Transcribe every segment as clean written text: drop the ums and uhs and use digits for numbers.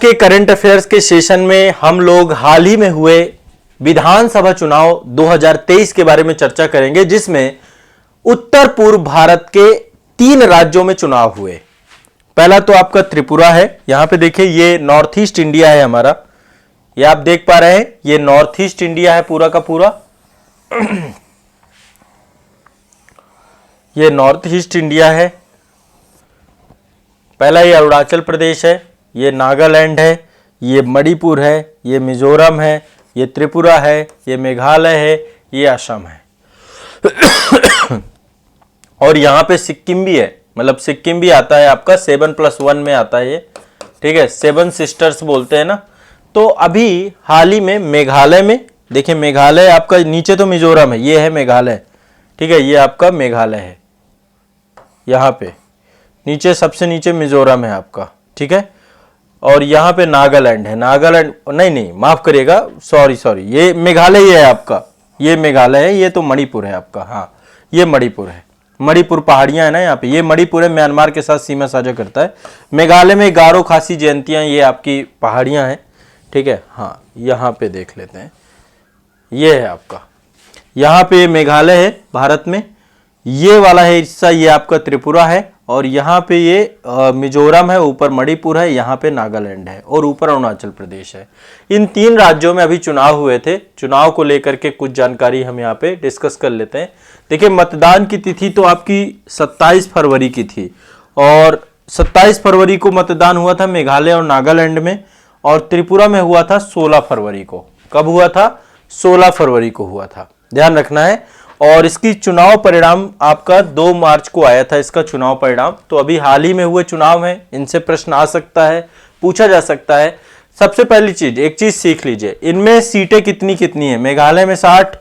के current affairs के session में हम लोग हाल ही में हुए विधानसभा चुनाव 2023 के बारे में चर्चा करेंगे, जिसमें उत्तर पूर्व भारत के 3 राज्यों में चुनाव हुए। पहला तो आपका त्रिपुरा है। यहां पे देखिए, ये नॉर्थ ईस्ट इंडिया है हमारा, ये आप देख पा रहे हैं, ये नॉर्थ ईस्ट इंडिया है पूरा का पूरा। ये नॉर्थ ईस्ट इंडिया है। पहला ये अरुणाचल प्रदेश है, ये नागालैंड है, ये मणिपुर है, ये मिजोरम है, ये त्रिपुरा है, ये मेघालय है, ये असम है। और यहां पे सिक्किम भी है, मतलब सिक्किम भी आता है आपका 7+1 में आता है ये, ठीक है, 7 सिस्टर्स बोलते हैं ना। तो अभी हाल ही में मेघालय में देखिए, मेघालय आपका नीचे तो मिजोरम है, ये है मेघालय, ठीक है, ये आपका मेघालय है, यहां पे नीचे सबसे नीचे मिजोरम है आपका, ठीक है। और यहाँ पे नागालैंड है, नागालैंड नहीं माफ करिएगा, सॉरी, ये मेघालय है आपका, ये मेघालय है, ये तो मणिपुर है आपका, हाँ ये मणिपुर है, मणिपुर पहाड़ियां है ना यहाँ पे, ये मणिपुर है, म्यांमार के साथ सीमा साझा करता है। मेघालय में गारो खासी जयंतियां, ये आपकी पहाड़ियां हैं, ठीक है। हाँ यहाँ पे देख लेते हैं, ये है आपका, यहाँ पे मेघालय है भारत में, ये वाला है हिस्सा, ये आपका त्रिपुरा है, और यहाँ पे ये मिजोरम है, ऊपर मणिपुर है, यहाँ पे नागालैंड है, और ऊपर अरुणाचल प्रदेश है। इन 3 राज्यों में अभी चुनाव हुए थे। चुनाव को लेकर के कुछ जानकारी हम यहाँ पे डिस्कस कर लेते हैं। देखिए, मतदान की तिथि तो आपकी 27 फरवरी की थी, और 27 फरवरी को मतदान हुआ था मेघालय और नागालैंड में, और त्रिपुरा में हुआ था 16 फरवरी को। कब हुआ था? 16 फरवरी को हुआ था, ध्यान रखना है। और इसकी चुनाव परिणाम आपका 2 मार्च को आया था, इसका चुनाव परिणाम। तो अभी हाल ही में हुए चुनाव है, इनसे प्रश्न आ सकता है, पूछा जा सकता है। सबसे पहली चीज, एक चीज सीख लीजिए, इनमें सीटें कितनी कितनी है। मेघालय में 60,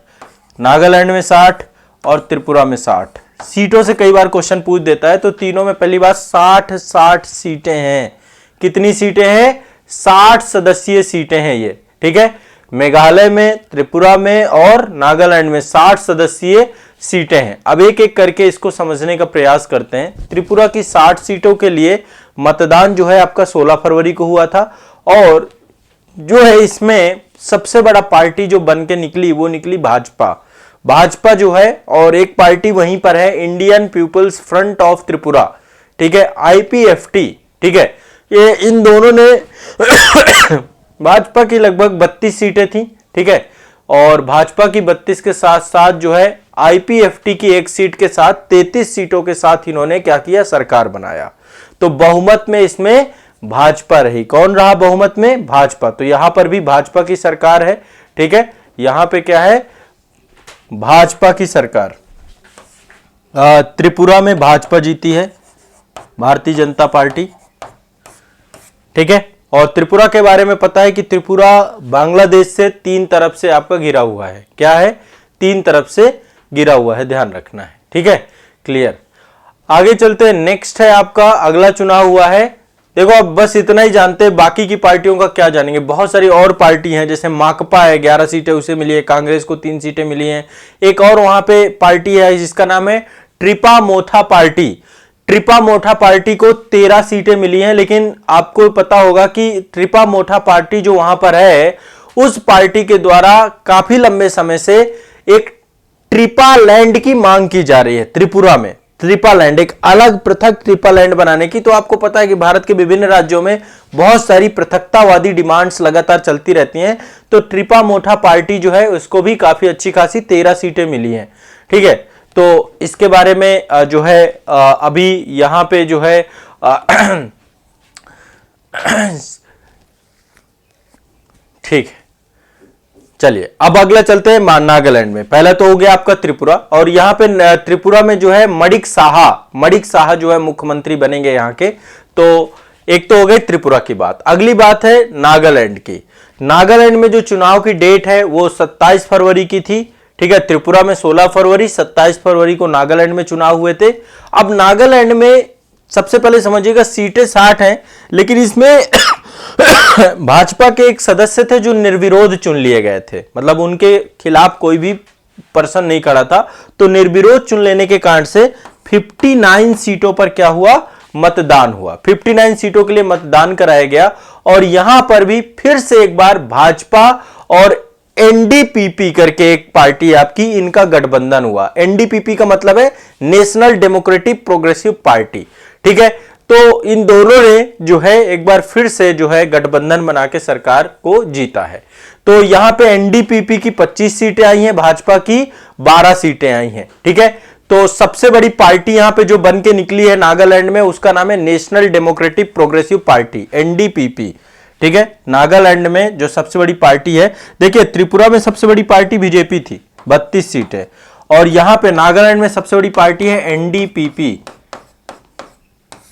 नागालैंड में 60 और त्रिपुरा में 60 सीटों से कई बार क्वेश्चन पूछ देता है। तो तीनों में पहली बात 60 सीटें हैं। कितनी सीटें हैं? 60 सदस्यीय सीटें हैं ये, ठीक है। मेघालय में, त्रिपुरा में और नागालैंड में 60 सदस्यीय सीटें हैं। अब एक एक करके इसको समझने का प्रयास करते हैं। त्रिपुरा की 60 सीटों के लिए मतदान जो है आपका 16 फरवरी को हुआ था, और जो है इसमें सबसे बड़ा पार्टी जो बन के निकली वो निकली भाजपा जो है, और एक पार्टी वहीं पर है, Indian people's front of Tripura, ठीक है, IPFT, ठीक है। ये इन दोनों ने भाजपा की लगभग 32 सीटें थी, ठीक है, और भाजपा की 32 के साथ साथ जो है IPFT की 1 सीट के साथ 33 सीटों के साथ इन्होंने क्या किया? सरकार बनाया। तो बहुमत में इसमें भाजपा रही। कौन रहा बहुमत में? भाजपा। तो यहां पर भी भाजपा की सरकार है, ठीक है, यहां पे क्या है? भाजपा की सरकार। त्रिपुरा में भाजपा जीती है, भारतीय जनता पार्टी, ठीक है। और त्रिपुरा के बारे में पता है कि त्रिपुरा बांग्लादेश से 3 तरफ से आपका घिरा हुआ है। क्या है? 3 तरफ से घिरा हुआ है, ध्यान रखना है, ठीक है, क्लियर। आगे चलते हैं, नेक्स्ट है आपका अगला चुनाव हुआ है। देखो, अब बस इतना ही जानते हैं, बाकी की पार्टियों का क्या जानेंगे। बहुत सारी और पार्टी हैं, जैसे माकपा है, 11 सीटें उसे मिली है, कांग्रेस को 3 सीटें मिली हैं। एक और वहां पे पार्टी है जिसका नाम है ट्रिपा मोथा पार्टी। ट्रिपा मोठा पार्टी को 13 सीटें मिली हैं, लेकिन आपको पता होगा कि ट्रिपा मोठा पार्टी जो वहां पर है, उस पार्टी के द्वारा काफी लंबे समय से एक ट्रिपा लैंड की मांग की जा रही है त्रिपुरा में। ट्रिपा लैंड, एक अलग पृथक ट्रिपा लैंड बनाने की। तो आपको पता है कि भारत के विभिन्न राज्यों में बहुत सारी पृथकतावादी डिमांड्स लगातार चलती रहती हैं। तो ट्रिपा मोठा पार्टी जो है उसको भी काफी अच्छी खासी 13 सीटें मिली हैं, ठीक है। तो इसके बारे में जो है अभी यहां पे जो है ठीक है, चलिए अब अगला चलते हैं नागालैंड में। पहला तो हो गया आपका त्रिपुरा, और यहां पे त्रिपुरा में जो है मणिक साहा जो है मुख्यमंत्री बनेंगे यहां के। तो एक तो हो गई त्रिपुरा की बात। अगली बात है नागालैंड की। नागालैंड में जो चुनाव की डेट है वो 27 फरवरी की थी, ठीक है। त्रिपुरा में 16 फरवरी, 27 फरवरी को नागालैंड में चुनाव हुए थे। अब नागालैंड में सबसे पहले समझिएगा सीटें 60 हैं, लेकिन इसमें भाजपा के एक सदस्य थे जो निर्विरोध चुन लिए गए थे, मतलब उनके खिलाफ कोई भी पर्सन नहीं खड़ा था। तो निर्विरोध चुन लेने के कारण से 59 सीटों पर क्या हुआ? मतदान हुआ, 59 सीटों के लिए मतदान कराया गया। और यहां पर भी फिर से एक बार भाजपा और एनडीपीपी करके एक पार्टी आपकी, इनका गठबंधन हुआ। एनडीपीपी का मतलब है नेशनल डेमोक्रेटिक प्रोग्रेसिव पार्टी, ठीक है। तो इन दोनों ने जो है एक बार फिर से जो है गठबंधन बना के सरकार को जीता है। तो यहां पे एनडीपीपी की 25 सीटें आई हैं, भाजपा की 12 सीटें आई हैं, ठीक है। तो सबसे बड़ी पार्टी यहां पे जो बन के निकली है नागालैंड में, उसका नाम है national democratic progressive party, NDPP, ठीक है। नागालैंड में जो सबसे बड़ी पार्टी है, देखिए त्रिपुरा में सबसे बड़ी पार्टी बीजेपी थी, 32 सीटें, और यहां पे नागालैंड में सबसे बड़ी पार्टी है एनडीपीपी।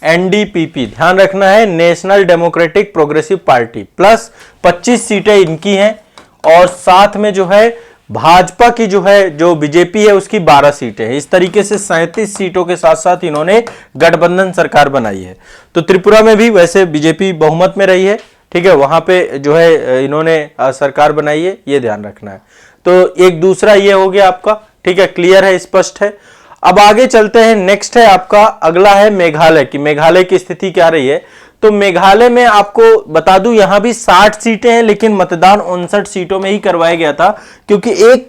एनडीपीपी ध्यान रखना है, national democratic progressive party, plus 25 सीटें इनकी हैं, और साथ में जो है भाजपा की जो है, जो बीजेपी है, उसकी 12 सीटें हैं। इस तरीके से 37 सीटों के साथ साथ इन्होंने गठबंधन सरकार बनाई है। तो त्रिपुरा में भी वैसे बीजेपी बहुमत में रही है, ठीक है, वहां पे जो है इन्होंने सरकार बनाई है, ये ध्यान रखना है। तो एक दूसरा ये हो गया आपका, ठीक है, क्लियर है, स्पष्ट है। अब आगे चलते हैं, नेक्स्ट है आपका, अगला है मेघालय की। मेघालय की स्थिति क्या रही है? तो मेघालय में आपको बता दूं, यहां भी 60 सीटें हैं, लेकिन मतदान 59 सीटों में ही करवाया गया था, क्योंकि एक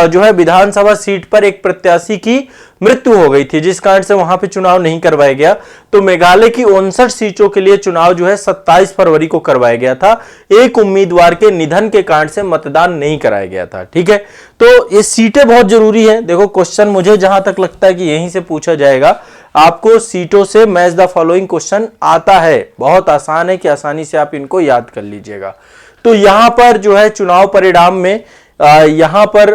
जो है विधानसभा सीट पर एक प्रत्याशी की मृत्यु हो गई थी, जिस कारण से वहां पे चुनाव नहीं करवाया गया। तो मेघालय की 59 सीटों के लिए चुनाव जो है 27 फरवरी को करवाया गया था। एक उम्मीदवार के निधन के कारण से मतदान नहीं कराया गया था, ठीक है। तो ये सीटें बहुत जरूरी है। देखो क्वेश्चन मुझे जहां तक लगता है कि यहीं से पूछा जाएगा, आपको सीटों से मैच द फॉलोइंग क्वेश्चन आता है, बहुत आसान है कि आसानी से आप इनको याद कर लीजिएगा। तो यहां पर जो है चुनाव परिणाम में यहां पर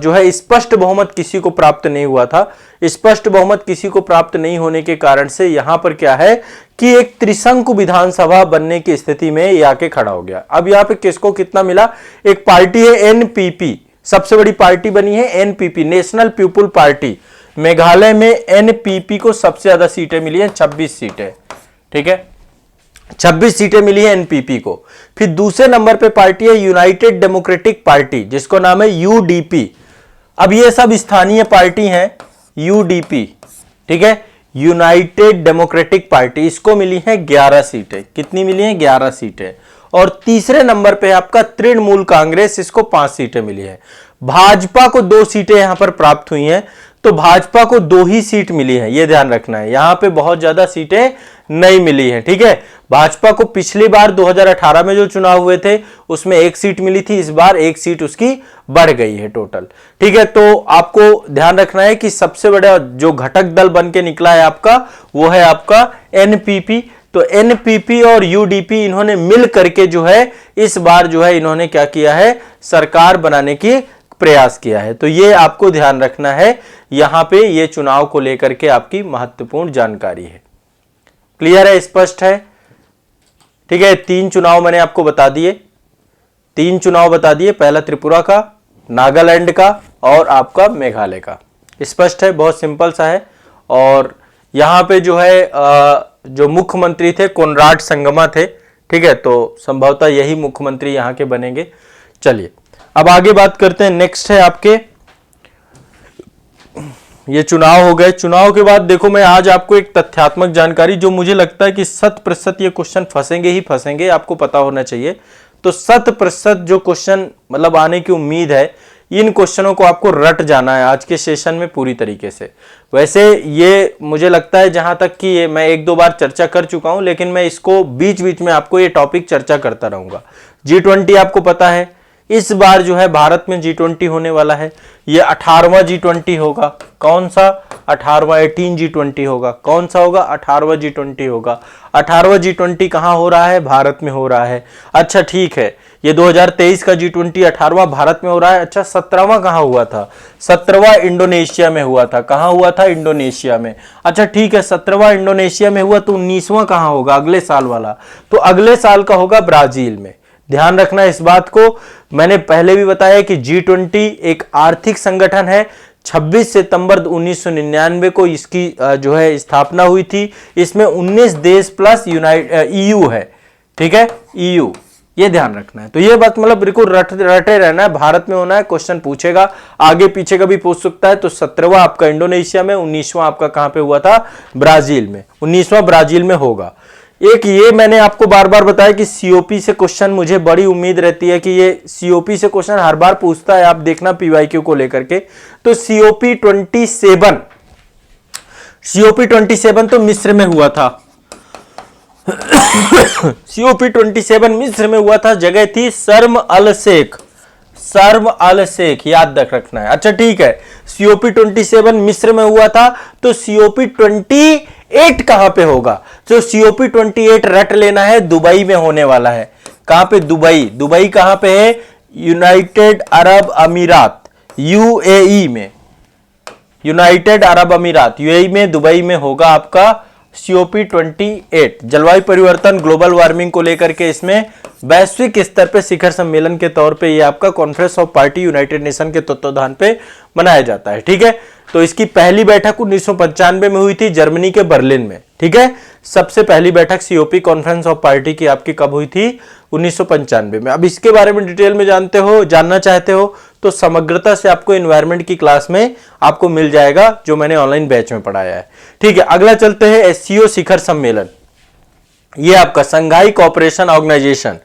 जो है स्पष्ट बहुमत किसी को प्राप्त नहीं हुआ था। स्पष्ट बहुमत किसी को प्राप्त नहीं होने के कारण से यहां पर क्या है कि एक त्रिशंकु विधानसभा बनने की स्थिति में ये आके खड़ा हो गया। अब यहां पे किसको कितना मिला? एक पार्टी है एनपीपी, सबसे बड़ी पार्टी बनी है NPP, national people party. Meghalaya में एनपीपी को सबसे ज्यादा सीटें मिली हैं, 26 सीटें, ठीक है, 26 सीटें मिली है एनपीपी को। फिर दूसरे नंबर पे पार्टी है यूनाइटेड डेमोक्रेटिक पार्टी, जिसको नाम है यूडीपी। अब ये सब स्थानीय पार्टी हैं, यूडीपी, ठीक है, यूनाइटेड डेमोक्रेटिक पार्टी, इसको मिली है 11 सीटें। कितनी मिली हैं? 11 सीटें। और तीसरे नंबर पे आपका तृणमूल कांग्रेस, इसको 5 सीटें मिली है। भाजपा को 2 सीटें यहां पर प्राप्त हुई हैं, तो भाजपा को 2 ही सीट मिली है, यह ध्यान रखना है। यहां पे बहुत ज्यादा सीटें नहीं मिली हैं, ठीक है। भाजपा को पिछली बार 2018 में जो चुनाव हुए थे उसमें 1 सीट मिली थी, इस बार 1 सीट उसकी बढ़ गई है टोटल, ठीक है। तो आपको ध्यान रखना है कि सबसे बड़ा जो घटक दल बन के निकला है आपका, वो है आपका एनपीपी। तो एनपीपी और यूडीपी इन्होंने मिल करके जो है इस बार जो है इन्होंने क्या किया है, सरकार बनाने की प्रयास किया है। तो ये आपको ध्यान रखना है, यहां पे ये चुनाव को लेकर के आपकी महत्वपूर्ण जानकारी है। क्लियर है, स्पष्ट है, ठीक है। 3 चुनाव मैंने आपको बता दिए, 3 चुनाव बता दिए, पहला त्रिपुरा का, नागालैंड का और आपका मेघालय का। स्पष्ट है, बहुत सिंपल सा है। और यहां पे जो है जो मुख्यमंत्री थे कोनराड संगमा थे, ठीक है, तो संभवतः यही मुख्यमंत्री यहां के बनेंगे। चलिए अब आगे बात करते हैं। नेक्स्ट है आपके, ये चुनाव हो गए। चुनाव के बाद देखो मैं आज आपको एक तथ्यात्मक जानकारी, जो मुझे लगता है कि 100% ये क्वेश्चन फंसेंगे ही फंसेंगे, आपको पता होना चाहिए। तो 100% जो क्वेश्चन मतलब आने की उम्मीद है, इन क्वेश्चनों को आपको रट जाना है आज के सेशन में पूरी तरीके से। वैसे ये मुझे लगता है जहां तक कि ये मैं 1-2 बार चर्चा कर चुका हूं, लेकिन मैं इसको बीच बीच में आपको ये टॉपिक चर्चा करता रहूंगा। G20 आपको पता है, इस बार जो है भारत में G20 होने वाला है। ये 18वां G20 होगा। कौन सा? 18वां 18 G20 होगा। कौन सा होगा? 18वां G20 होगा। 18वां G20 कहां हो रहा है? भारत में हो रहा है। अच्छा ठीक है, ये 2023 का G20 18वां भारत में हो रहा है। अच्छा 17वां कहां हुआ था? 17वां इंडोनेशिया में हुआ था। कहां हुआ था? इंडोनेशिया में। अच्छा ठीक है, 17वां इंडोनेशिया में हुआ, तो 19वां कहां होगा? अगले साल वाला, तो अगले साल का होगा ब्राजील में। ध्यान रखना इस बात को। मैंने पहले भी बताया कि G20 एक आर्थिक संगठन है। 26 सितंबर 1999 को इसकी जो है स्थापना हुई थी। इसमें 19 देश प्लस यूनाइटेड EU है, ठीक है, EU ये ध्यान रखना है। तो ये बात मतलब बिल्कुल रटे रहना है, भारत में होना है, क्वेश्चन पूछेगा, आगे पीछे का भी पूछ सकता है। तो 17वां आपका इंडोनेशिया में, 19वां आपका कहां पे हुआ था, ब्राजील में, 19वां ब्राजील में होगा। एक ये मैंने आपको बार बार बताया कि सीओपी से क्वेश्चन मुझे बड़ी उम्मीद रहती है कि ये सीओपी से क्वेश्चन हर बार पूछता है, आप देखना पीवाईक्यू को लेकर के। तो सीओपी 27 तो मिस्र में हुआ था। सीओपी 27 मिस्र में हुआ था, जगह थी शर्म अल शेख, शर्म अल शेख, याद रखना है। अच्छा ठीक है, सीओपी 27 मिस्र में हुआ था, तो सीओपी 28 कहां पे होगा? तो सीओपी 28 रट लेना है, दुबई में होने वाला है। कहां पे? दुबई। दुबई कहां पे है? यूनाइटेड अरब अमीरात, यूएई में, यूनाइटेड अरब अमीरात, यूएई में, दुबई में होगा आपका सीओपी 28। जलवायु परिवर्तन, ग्लोबल वार्मिंग को लेकर के इसमें वैश्विक स्तर पे शिखर सम्मेलन के तौर पे ये आपका conference of party United nation के तत्वाधान पे मनाया जाता है। ठीक है, तो इसकी पहली बैठक 1995 में हुई थी, जर्मनी के बर्लिन में। ठीक है, सबसे पहली बैठक सीओपी कॉन्फ्रेंस ऑफ पार्टी की आपकी कब हुई थी? 1995 में। अब इसके बारे में डिटेल में जानना चाहते हो तो समग्रता से आपको एनवायरनमेंट की क्लास में आपको मिल जाएगा, जो मैंने ऑनलाइन बैच में पढ़ाया है। ठीक है, अगला चलते हैं एससीओ शिखर सम्मेलन। ये आपका संघाई कोऑपरेशन ऑर्गेनाइजेशन,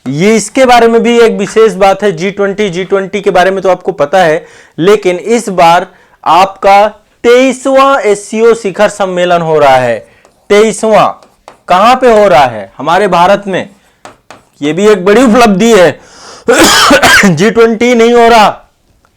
ये इसके बारे में भी एक विशेष बात है। G20 के बारे में तो आपको पता है, लेकिन इस बार आपका 23वां एससीओ शिखर सम्मेलन हो रहा है। 23वां कहां पे हो रहा है? हमारे भारत में। ये भी एक बड़ी उपलब्धि है। G20 नहीं हो रहा,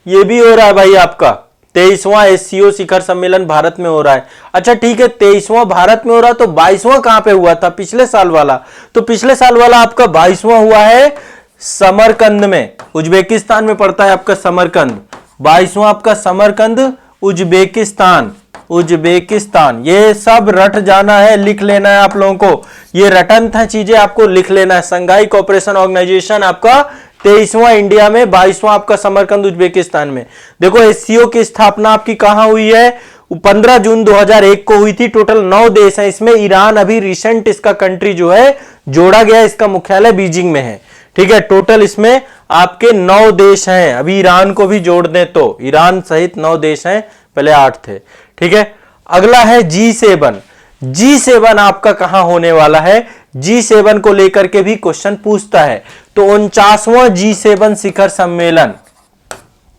ये भी हो रहा है भाई आपका 23वां एससीओ शिखर सम्मेलन भारत में हो रहा है। अच्छा ठीक है, 23वां भारत में हो रहा, तो 22वां कहां पे हुआ था? पिछले साल वाला। तो पिछले साल वाला आपका 22वां हुआ है समरकंद में, उज्बेकिस्तान में पड़ता है आपका समरकंद। 22वां आपका समरकंद, उज्बेकिस्तान, उज्बेकिस्तान। ये सब रट जाना है, लिख लेना है आप लोगों को, ये रटन था चीजें आपको लिख लेना है। संघाई कोऑपरेशन ऑर्गेनाइजेशन आपका 23वां इंडिया में, 22वां आपका समरकंद उज्बेकिस्तान में। देखो एससीओ की स्थापना आपकी कहां हुई है? 15 जून 2001 को हुई थी। टोटल 9 देश हैं इसमें। ईरान अभी रिसेंट इसका कंट्री जो है जोड़ा गया, इसका मुख्यालय बीजिंग में है। ठीक है, टोटल इसमें आपके 9 देश हैं। अभी ईरान को भी जोड़ दें तो ईरान सहित 9 देश हैं, पहले 8 थे। ठीक है, अगला है G7। G7 आपका कहां होने वाला है? G7 को लेकर के भी क्वेश्चन पूछता है। तो 49वां G7 शिखर सम्मेलन,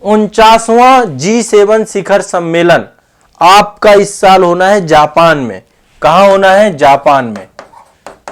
49वां G7 शिखर सम्मेलन आपका इस साल होना है जापान में। कहां होना है? जापान में,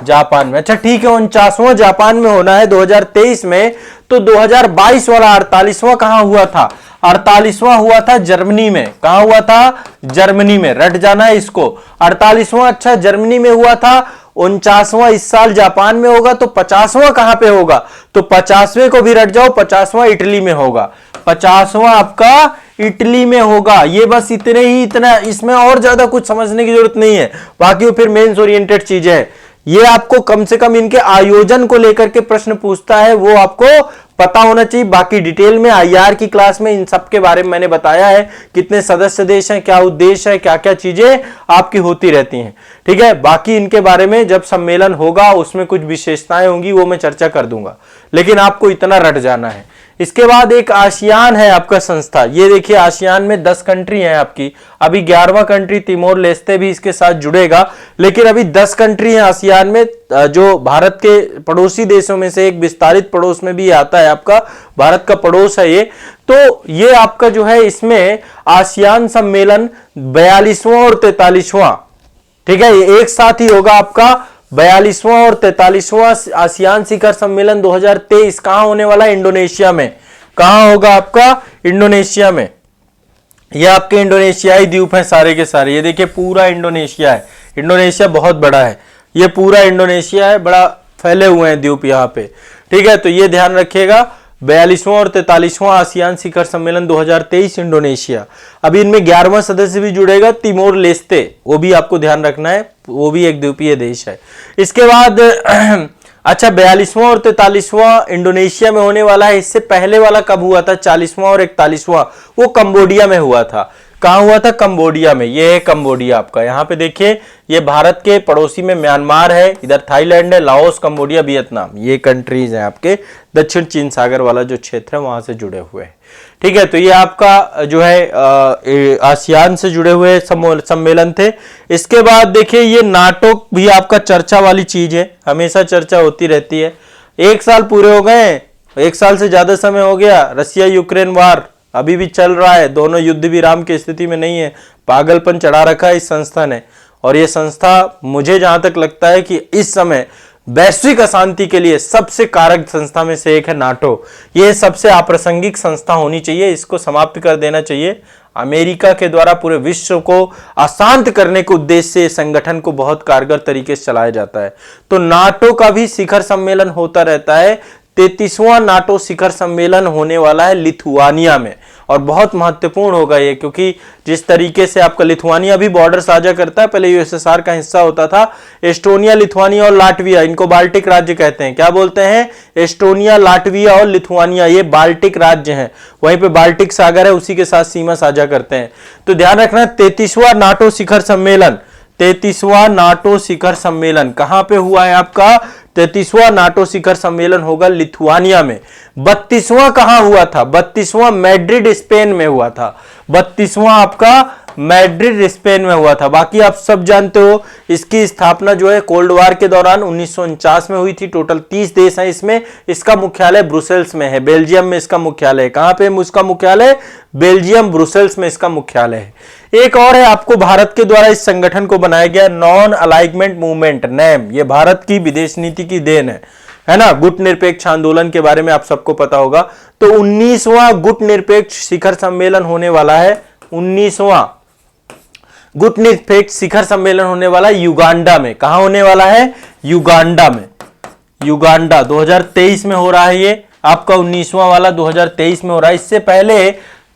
जापान में। अच्छा ठीक है, 49वां जापान में होना है 2023 में। तो 2022 वाला 48वां कहां हुआ था? 48वां हुआ था जर्मनी में। कहां हुआ था? जर्मनी में, रट जाना है इसको। 48वां अच्छा जर्मनी में हुआ था। 49वां इस साल जापान में होगा। तो 50वां कहां पे होगा? तो 50वें को भी रट जाओ, 50वां इटली में होगा। 50वां आपका इटली में होगा। ये बस इतने ही, इतना, इसमें और ज्यादा कुछ समझने की जरूरत नहीं है, बाकी वो फिर मेंस ओरिएंटेड चीजें हैं। ये आपको कम से कम इनके आयोजन को लेकर के प्रश्न पूछता है, वो आपको पता होना चाहिए। बाकी डिटेल में आईआर की क्लास में इन सब के बारे में मैंने बताया है, कितने सदस्य देश हैं, क्या उद्देश्य है, क्या क्या चीजें आपकी होती रहती हैं। ठीक है, बाकी इनके बारे में जब सम्मेलन होगा उसमें कुछ विशेषताएं होंगी, वो मैं चर्चा कर दूंगा, लेकिन आपको इतना रट जाना है। इसके बाद एक आसियान है आपका संस्था। ये देखिए आसियान में 10 कंट्री हैं आपकी। अभी 11वां कंट्री तिमोर लेस्ते भी इसके साथ जुड़ेगा, लेकिन अभी 10 कंट्री हैं आसियान में, जो भारत के पड़ोसी देशों में से एक विस्तारित पड़ोस में भी आता है आपका, भारत का पड़ोस है ये। तो ये आपका जो है इसमें आसियान सम्मेलन 42वां और 43वां, ठीक है, ये एक साथ ही होगा आपका। 42वां और 43वां आसियान शिखर सम्मेलन 2023 कहां होने वाला है? इंडोनेशिया में। कहां होगा आपका? इंडोनेशिया में। ये आपके इंडोनेशियाई द्वीप हैं सारे के सारे। ये देखिए पूरा इंडोनेशिया है। इंडोनेशिया बहुत बड़ा है, ये पूरा इंडोनेशिया है, बड़ा फैले हुए हैं द्वीप यहाँ पे। ठीक है, तो ये ध्यान रखिएगा। 42वां और 43वां आसियान शिखर सम्मेलन 2023 इंडोनेशिया। अभी इनमें 11वां सदस्य भी जुड़ेगा, तिमोर लेस्ते, वो भी आपको ध्यान रखना है, वो भी एक द्वीपीय देश है। इसके बाद अच्छा 42वां और 43वां इंडोनेशिया में होने वाला है। इससे पहले वाला कब हुआ था? 40वां और 41वां, वो कंबोडिया में हुआ था। कहाँ हुआ था? कंबोडिया में। ये है कंबोडिया आपका, यहाँ पे देखिए ये भारत के पड़ोसी में म्यांमार है, इधर थाईलैंड है, लाओस, कंबोडिया, वियतनाम, ये कंट्रीज हैं आपके दक्षिण चीन सागर वाला जो क्षेत्र है वहां से जुड़े हुए हैं। ठीक है, तो ये आपका जो है आसियान से जुड़े हुए सम्मेलन थे। इसके बाद देखिए ये नाटो भी आपका चर्चा वाली चीज है, हमेशा चर्चा होती रहती है। 1 साल पूरे हो गए, 1 साल से ज्यादा समय हो गया, रसिया यूक्रेन वार अभी भी चल रहा है, दोनों युद्ध विराम की स्थिति में नहीं है, पागलपन चढ़ा रखा है इस संस्था ने। और ये संस्था मुझे जहां तक लगता है कि इस समय वैश्विक अशांति के लिए सबसे कारक संस्था में से एक है नाटो। ये सबसे अप्रासंगिक संस्था होनी चाहिए, इसको समाप्त कर देना चाहिए। अमेरिका के द्वारा पूरे विश्व को अशांत करने के उद्देश्य से संगठन को बहुत कारगर तरीके से चलाया जाता है। तो नाटो का भी शिखर सम्मेलन होता रहता है। 33वां नाटो शिखर सम्मेलन होने वाला है लिथुआनिया में, और बहुत महत्वपूर्ण होगा ये, क्योंकि जिस तरीके से आपका लिथुआनिया भी बॉर्डर साझा करता है, पहले यूएसएसआर का हिस्सा होता था। एस्टोनिया, लिथुआनिया और लाटविया, इनको बाल्टिक राज्य कहते हैं। क्या बोलते हैं? एस्टोनिया, लाटविया और लिथुआनिया, ये बाल्टिक राज्य हैं। वहीं पे बाल्टिक सागर है, उसी के साथ सीमा साझा करते हैं। तो ध्यान रखना, 33वां नाटो शिखर सम्मेलन, 33वां नाटो शिखर सम्मेलन कहां पे हुआ है आपका? 33वां नाटो शिखर सम्मेलन होगा लिथुआनिया में। 32वां कहां हुआ था? 32वां मैड्रिड स्पेन में हुआ था। 32वां आपका मैड्रिड स्पेन में हुआ था। बाकी आप सब जानते हो इसकी स्थापना जो है कोल्ड वार के दौरान 1949 में हुई थी। टोटल 30 देश हैं इसमें। इसका मुख्यालय ब्रुसेल्स में है, बेल्जियम में इसका मुख्यालय है। कहां पे इसका मुख्यालय? बेल्जियम, ब्रुसेल्स में इसका मुख्यालय है। एक और है आपको भारत के द्वारा इस संगठन को बनाया गया नॉन अलाइनमेंट मूवमेंट, नैम। ये भारत की विदेश नीति की देन है ना। गुट निरपेक्ष आंदोलन के बारे में आप सबको पता होगा। तो 19वां गुट निरपेक्ष शिखर सम्मेलन होने वाला है। 19वां गुट निरपेक्ष शिखर सम्मेलन होने वाला है युगांडा में। कहां होने वाला है? युगांडा में। युगांडा 2023 में हो रहा है ये आपका। 19वां वाला 2023 में हो रहा है। इससे पहले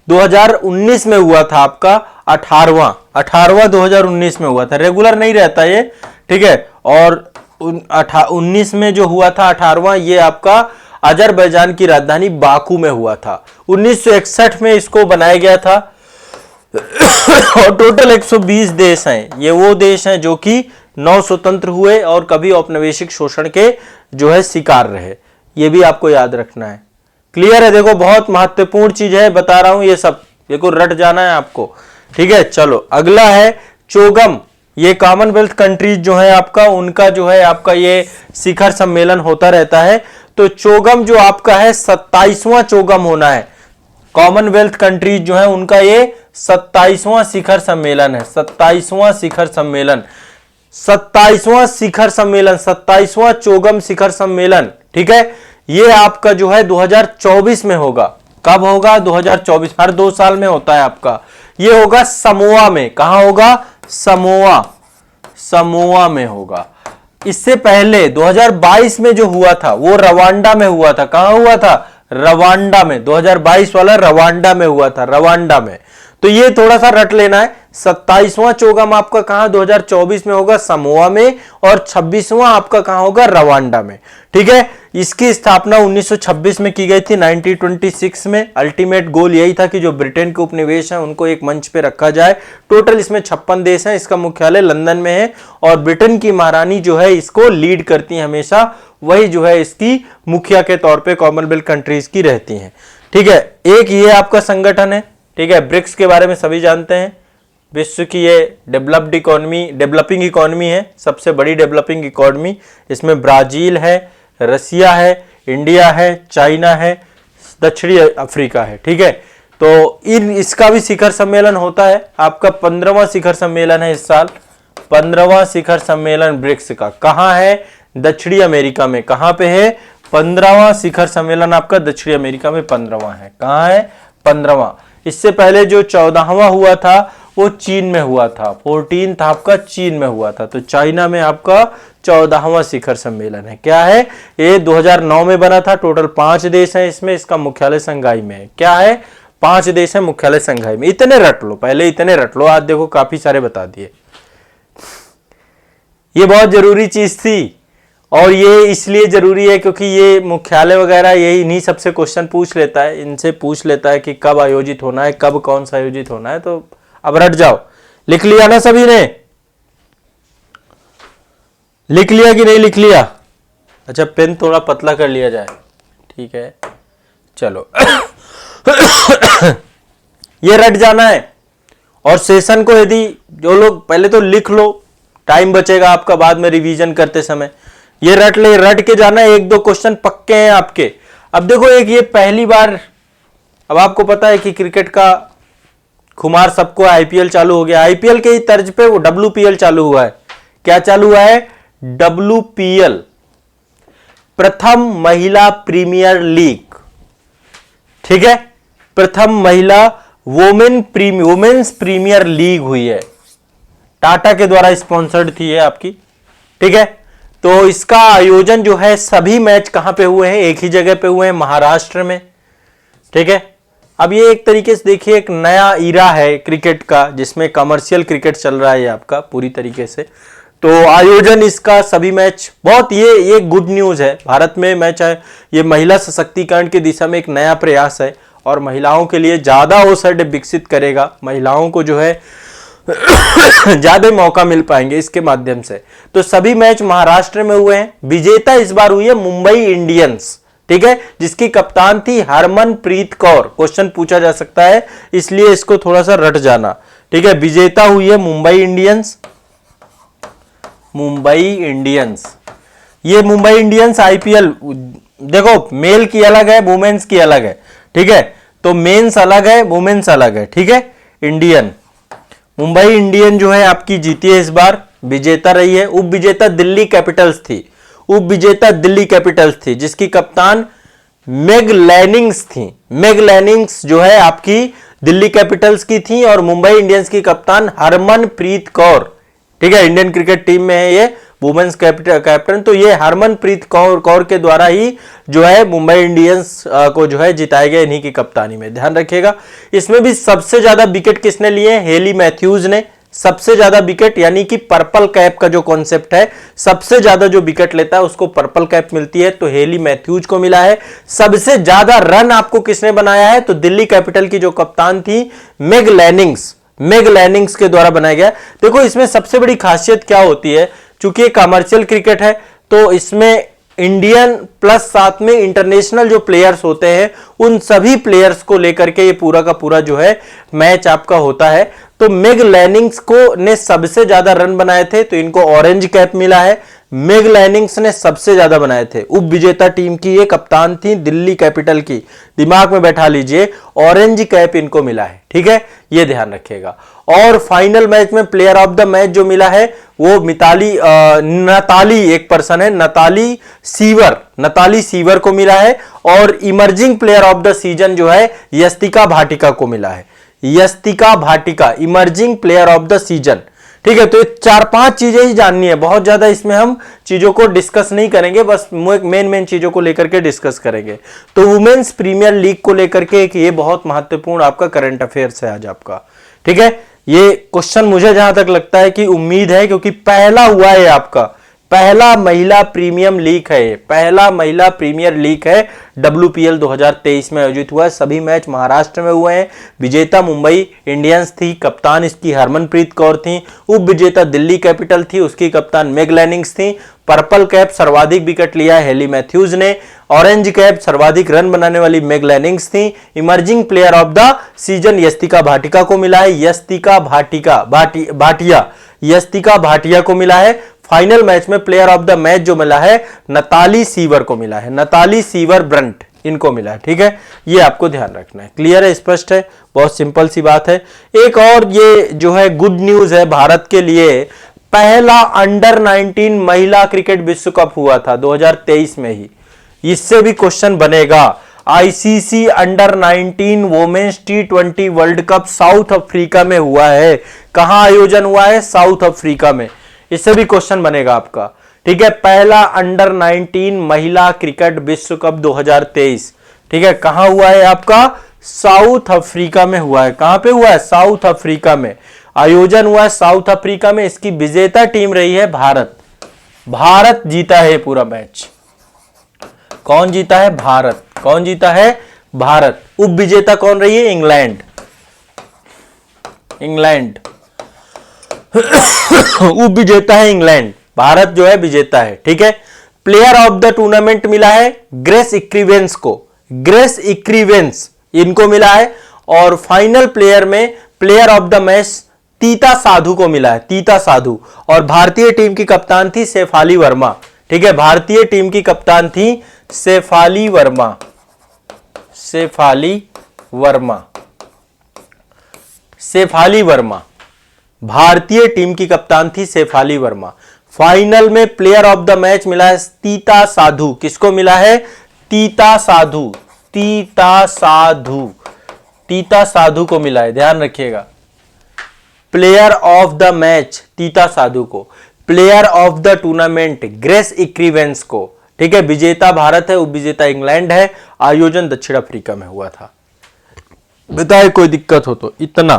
2019 में हुआ था आपका 18वां 2019 में हुआ था। रेगुलर नहीं रहता ये, ठीक है। और 19 में जो हुआ था 18वां, ये आपका अजरबैजान की राजधानी बाकू में हुआ था। 1961 में इसको बनाया गया था। और टोटल 120 देश हैं। ये वो देश हैं जो कि नव स्वतंत्र हुए और कभी औपनिवेशिक शोषण के जो है शिकार रहे। ये भी आपको याद रखना है। क्लियर है? देखो बहुत महत्वपूर्ण चीज है, बता रहा हूं ये सब, देखो रट जाना है आपको। ठीक है, चलो अगला है चोगम। ये कॉमनवेल्थ कंट्रीज जो है आपका, उनका जो है आपका ये शिखर सम्मेलन होता रहता है। तो चोगम जो आपका है 27वां चोगम होना है। कॉमनवेल्थ कंट्रीज जो है उनका ये 27वां शिखर सम्मेलन है। 27वां शिखर सम्मेलन, 27वां शिखर सम्मेलन, 27वां चोगम शिखर सम्मेलन। ठीक है, ये आपका जो है 2024 में होगा। कब होगा? 2024। हर 2 साल में होता है आपका। ये होगा समोआ में। कहां होगा? समोआ में होगा। इससे पहले 2022 में जो हुआ था वो रवांडा में हुआ था। कहां हुआ था? रवांडा में। 2022 वाला रवांडा में हुआ था, रवांडा में। तो ये थोड़ा सा रट लेना है। 27वां चोगम आपका कहां? 2024 में होगा, समोआ में। और 26वां आपका कहां होगा? रवांडा में। ठीक है, इसकी स्थापना 1926 में की गई थी, 1926 में। अल्टीमेट गोल यही था कि जो ब्रिटेन के उपनिवेश हैं उनको एक मंच पे रखा जाए। टोटल इसमें 56 देश हैं। इसका मुख्यालय लंदन में है और ब्रिटेन की महारानी जो है इसको लीड करती है हमेशा। वही जो है इसकी मुखिया के तौर पे कॉमनवेल्थ कंट्रीज की रहती हैं। ठीक है, एक ये आपका संगठन है। ठीक है, ब्रिक्स के बारे में सभी जानते हैं। विश्व की ये डेवलप्ड इकोनॉमी, डेवलपिंग इकोनॉमी है, सबसे बड़ी डेवलपिंग इकोनॉमी। इसमें ब्राजील है, रसिया है, इंडिया है, चाइना है, दक्षिणी अफ्रीका है। ठीक है, तो इसका भी शिखर सम्मेलन होता है आपका। 15वां शिखर सम्मेलन है इस साल। 15वां शिखर सम्मेलन ब्रिक्स का कहां है? दक्षिणी अमेरिका में। कहां पे है? 15वां शिखर सम्मेलन आपका दक्षिणी अमेरिका में 15वां है। कहां है? 15वां। इससे पहले जो 14वां हुआ था वो चीन में हुआ था। 14 आपका चीन में हुआ था। तो चाइना में आपका 14वां शिखर सम्मेलन है। क्या है? ये 2009 में बना था। टोटल 5 देश हैं इसमें। इसका मुख्यालय संघाई में है। क्या है? 5 देश है, मुख्यालय संघाई में। इतने रट लो, पहले इतने रट लो। आज देखो काफी सारे बता दिए। ये बहुत जरूरी चीज थी और ये इसलिए जरूरी है क्योंकि ये मुख्यालय वगैरह यही इन्हीं सबसे क्वेश्चन पूछ लेता है। इनसे पूछ लेता है कि कब आयोजित होना है, कब कौन सा आयोजित होना है। तो अब रट जाओ। लिख लिया ना सभी ने? लिख लिया कि नहीं लिख लिया? अच्छा पेन थोड़ा पतला कर लिया जाए, ठीक है चलो। ये रट जाना है। और सेशन को यदि जो लोग पहले तो लिख लो, टाइम बचेगा आपका बाद में रिवीजन करते समय। ये रट ले, रट के जाना है, एक दो क्वेश्चन पक्के हैं आपके। अब देखो एक ये पहली बार, अब आपको पता है कि क्रिकेट का खुमार सबको, आईपीएल चालू हो गया। आईपीएल के ही तर्ज पे वो डब्ल्यूपीएल चालू हुआ है। क्या चालू हुआ है? डब्ल्यूपीएल, प्रथम महिला प्रीमियर लीग, ठीक है। प्रथम महिला वुमेन्स प्रीमियर लीग हुई है, टाटा के द्वारा स्पॉन्सर्ड थी है आपकी, ठीक है। तो इसका आयोजन जो है, सभी मैच कहां पे हुए हैं? एक ही जगह पे हुए हैं, महाराष्ट्र में, ठीक है। अब ये एक तरीके से देखिए एक नया ईरा है क्रिकेट का, जिसमें कमर्शियल क्रिकेट चल रहा है आपका पूरी तरीके से। तो आयोजन इसका, सभी मैच, बहुत ये गुड न्यूज है भारत में मैच है। ये महिला सशक्तिकरण की दिशा में एक नया प्रयास है और महिलाओं के लिए ज्यादा अवसर विकसित करेगा। महिलाओं को जो है ज्यादा मौका मिल पाएंगे इसके माध्यम से। तो सभी मैच महाराष्ट्र में हुए हैं। विजेता इस बार हुई है मुंबई इंडियंस, ठीक है, जिसकी कप्तान थी हरमनप्रीत कौर। क्वेश्चन पूछा जा सकता है, इसलिए इसको थोड़ा सा रट जाना, ठीक है। विजेता हुई है मुंबई इंडियंस। मुंबई इंडियंस, ये मुंबई इंडियंस आईपीएल, देखो मेल की अलग है, वुमेन्स की अलग है, ठीक है। तो मेंस अलग है, वुमेन्स अलग है, ठीक है। इंडियन, मुंबई इंडियन जो है आपकी जीती है इस बार, विजेता रही है। उप विजेता दिल्ली कैपिटल्स थी, उप विजेता दिल्ली कैपिटल्स थी, जिसकी कप्तान मेग लैनिंग्स थी। मेग लैनिंग्स जो है आपकी दिल्ली कैपिटल्स की थी और मुंबई इंडियंस की कप्तान हरमनप्रीत कौर, ठीक है। इंडियन क्रिकेट टीम में है ये वुमेन्स कैप्टन। तो ये हरमनप्रीत कौर के द्वारा ही जो है मुंबई इंडियंस को जो है जिताया गया, इन्हीं की कप्तानी में, ध्यान रखिएगा। इसमें भी सबसे ज्यादा विकेट किसने लिए? हेली मैथ्यूज ने सबसे ज्यादा विकेट, यानी कि पर्पल कैप का जो कॉन्सेप्ट है, सबसे ज्यादा जो विकेट लेता है उसको पर्पल कैप मिलती है, तो हेली मैथ्यूज को मिला है। सबसे ज्यादा रन आपको किसने बनाया है? तो दिल्ली कैपिटल की जो कप्तान थी मेग लैनिंग्स के द्वारा बनाया गया। देखो इसमें सबसे बड़ी खासियत क्या होती है, चूंकि कमर्शियल क्रिकेट है तो इसमें इंडियन प्लस साथ में इंटरनेशनल जो प्लेयर्स होते हैं, उन सभी प्लेयर्स को लेकर के ये पूरा का पूरा जो है मैच आपका होता है। तो मेग लैनिंग्स को ने सबसे ज्यादा रन बनाए थे, तो इनको ऑरेंज कैप मिला है। मेग लैनिंग्स ने सबसे ज्यादा बनाए थे। उप विजेता टीम की ये कप्तान थी दिल्ली कैपिटल की, दिमाग में बैठा लीजिए, ऑरेंज कैप इनको मिला है, ठीक है, ये ध्यान रखिएगा। और फाइनल मैच में प्लेयर ऑफ द मैच जो मिला है वो नताली एक पर्सन है, नताली सीवर को मिला है। और emerging player of the season जो है यस्तिका भाटिका को मिला है। Yastika Bhatia emerging player of the season, ठीक है। तो ये 4-5 चीजें ही जाननी है, बहुत ज्यादा इसमें हम चीजों को डिस्कस नहीं करेंगे, बस मेन चीजों को लेकर के डिस्कस करेंगे। तो वुमेन्स प्रीमियर लीग को लेकर के एक ये बहुत महत्वपूर्ण आपका करंट अफेयर्स है आज आपका, ठीक है। ये क्वेश्चन मुझे जहां तक लगता है कि उम्मीद है, क्योंकि पहला हुआ है आपका, पहला महिला प्रीमियम लीग है, पहला महिला प्रीमियर लीग है, डब्ल्यूपीएल 2023 में आयोजित हुआ है। सभी मैच महाराष्ट्र में हुए हैं। विजेता मुंबई इंडियंस थी, कप्तान इसकी हरमनप्रीत कौर थी। उप विजेता दिल्ली कैपिटल थी, उसकी कप्तान मेग लैनिंग्स थी। पर्पल कैप सर्वाधिक विकेट लिया है हेली मैथ्यूज ने। ऑरेंज कैप सर्वाधिक रन बनाने वाली मेग लैनिंग्स थी। Emerging player of the season Yastika Bhatia को मिला है, यस्तिका भाटिया को मिला है। फाइनल मैच में प्लेयर ऑफ द मैच जो मिला है नताली सीवर को मिला है, नताली सीवर ब्रंट इनको मिला है, ठीक है। ये आपको ध्यान रखना है, क्लियर है, स्पष्ट है, बहुत सिंपल सी बात है। एक और ये जो है गुड न्यूज है भारत के लिए, पहला अंडर 19 महिला क्रिकेट विश्व कप हुआ था 2023 में ही, इससे भी क्वेश्चन बनेगा। ICC under 19 women's T20 world cup south Africa में हुआ है। कहां आयोजन हुआ है? साउथ अफ्रीका में। इससे भी क्वेश्चन बनेगा आपका, ठीक है। पहला अंडर 19 महिला क्रिकेट विश्व कप 2023, ठीक है, कहां हुआ है आपका? साउथ अफ्रीका में हुआ है। कहां पे हुआ है? साउथ अफ्रीका में आयोजन हुआ है, साउथ अफ्रीका में। इसकी विजेता टीम रही है भारत। भारत जीता है पूरा मैच। कौन जीता है? भारत। कौन जीता है? भारत। उप विजेता कौन रही है? इंग्लैंड। इंग्लैंड। उप विजेता है इंग्लैंड, भारत जो है विजेता है। ठीक है, प्लेयर ऑफ द टूर्नामेंट मिला है ग्रेस इक्रीवेंस को, ग्रेस इक्रीवेंस इनको मिला है। और फाइनल प्लेयर में player of the match Titas Sadhu को मिला है, तीता साधु। और भारतीय टीम की कप्तान थी शेफाली वर्मा। ठीक है, भारतीय टीम की कप्तान थी शेफाली वर्मा, शेफाली वर्मा, शेफाली वर्मा। भारतीय टीम की कप्तान थी शेफाली वर्मा। फाइनल में प्लेयर ऑफ द मैच मिला है तीता साधु। किसको मिला है? तीता साधु, तीता साधु, तीता साधु को मिला है, ध्यान रखिएगा। Player of the match Titas Sadhu को, player of the tournament Grace इक्रीवेंस को। ठीक है, विजेता भारत है, उपविजेता इंग्लैंड है। आयोजन दक्षिण अफ्रीका में हुआ था। बताए कोई दिक्कत हो तो। इतना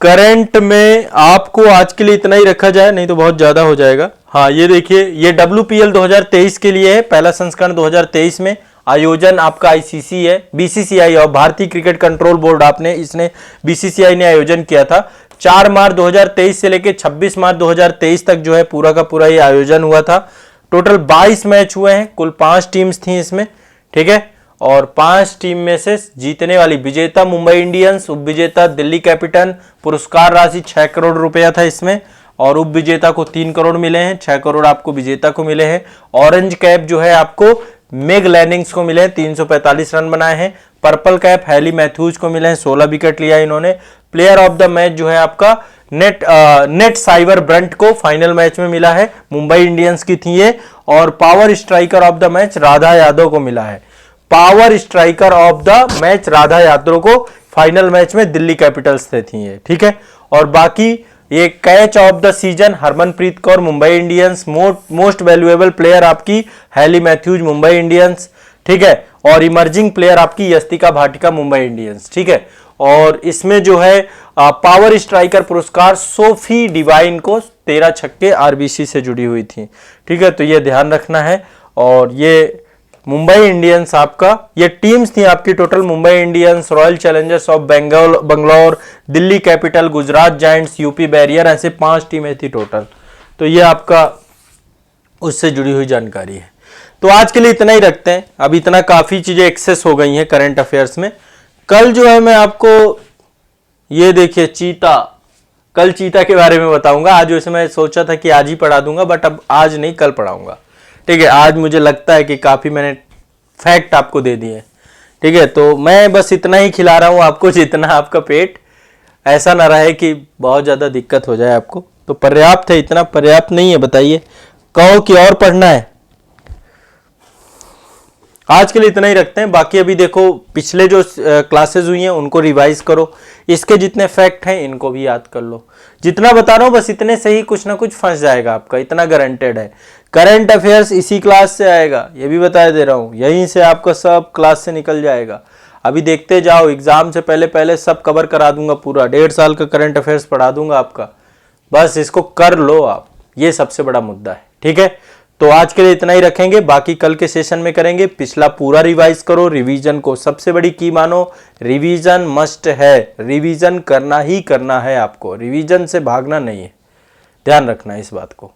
करंट में आपको आज के लिए इतना ही रखा जाए, नहीं तो बहुत ज्यादा हो जाएगा। हाँ, ये देखिए, ये WPL 2023 के लिए है, पहला संस्करण 2023 में। आयोजन आपका आईसीसी है, बीसीसीआई और भारतीय क्रिकेट कंट्रोल बोर्ड आपने इसने बीसीसीआई ने आयोजन किया था। 4 मार्च 2023 से लेकर 26 मार्च 2023 तक जो है पूरा का पूरा ये आयोजन हुआ था। टोटल 22 मैच हुए हैं, कुल 5 टीम्स थी इसमें। ठीक है, और 5 टीम में से जीतने वाली विजेता मुंबई इंडियंस, उप विजेता दिल्ली कैपिटल। पुरस्कार राशि 6 करोड़ रुपया था इसमें, और उप विजेता को 3 करोड़ मिले हैं, 6 करोड़ आपको विजेता को मिले हैं। ऑरेंज कैप जो है आपको मेग लैंडिंग्स को मिले हैं, 345 रन बनाए हैं। पर्पल कैप हैली मैथ्यूज को मिले हैं, 16 विकेट लिया इन्होंने। प्लेयर ऑफ द मैच जो है आपका नेट साइबर ब्रंट को फाइनल मैच में मिला है, मुंबई इंडियंस की थी ये। और power striker of the match Radha Yadav को मिला है, power striker of the match Radha Yadav को फाइनल मैच में दिल्ली कैपिटल्स से थी ये। ठीक है, और बाकी ये catch of the season Harmanpreet Kaur Mumbai Indians, most valuable player आपकी हैली मैथ्यूज मुंबई इंडियंस। ठीक है, और इमर्जिंग प्लेयर आपकी यस्तिका भाटिका मुंबई इंडियंस। ठीक है, और इसमें जो है पावर स्ट्राइकर पुरस्कार सोफी डिवाइन को 13 छक्के आरबीसी से जुड़ी हुई थी। ठीक है, तो ये ध्यान रखना है। और ये मुंबई इंडियंस आपका, ये टीम्स थी आपकी total, Mumbai Indians, royal Challengers of Bangalore, Delhi capital, Gujarat giants, UP barrier, ऐसे 5 टीमें थी टोटल। तो ये आपका उससे जुड़ी हुई जानकारी है। तो आज के लिए इतना ही रखते हैं, अब इतना काफी चीजें एक्सेस हो गई हैं करंट अफेयर्स में। कल जो है मैं आपको ये देखिए चीता, कल चीता के बारे में बताऊंगा। आज वैसे मैं सोचा था कि आज ही पढ़ा दूंगा, बट अब आज नहीं, कल पढ़ाऊंगा। ठीक है, आज मुझे लगता है कि काफी मैंने फैक्ट आपको दे दिए। ठीक है, तो मैं बस इतना ही खिला रहा हूं आपको जितना आपका पेट, ऐसा ना रहे कि बहुत ज्यादा दिक्कत हो जाए आपको। तो पर्याप्त है, इतना पर्याप्त नहीं है? बताइए, कहो कि और पढ़ना है? आज के लिए इतना ही रखते हैं। बाकी अभी देखो पिछले जो क्लासेस हुई हैं उनको रिवाइज करो, इसके जितने फैक्ट हैं इनको भी याद कर लो। जितना बता रहा हूं बस इतने से ही कुछ ना कुछ फंस जाएगा आपका, इतना गारंटेड है। करंट अफेयर्स इसी क्लास से आएगा, ये भी बता दे रहा हूं, यहीं से आपका सब क्लास से निकल जाएगा। अभी देखते जाओ, एग्जाम से पहले पहले सब कवर करा दूंगा, पूरा 1.5 साल का करंट अफेयर्स पढ़ा दूंगा आपका। बस इसको कर लो आप, ये सबसे बड़ा मुद्दा है। ठीक है, तो आज के लिए इतना ही रखेंगे, बाकी कल के सेशन में करेंगे। पिछला पूरा रिवाइज करो, रिवीजन को सबसे बड़ी की मानो, रिवीजन मस्ट है, रिवीजन करना ही करना है आपको, रिवीजन से भागना नहीं है, ध्यान रखना है इस बात को।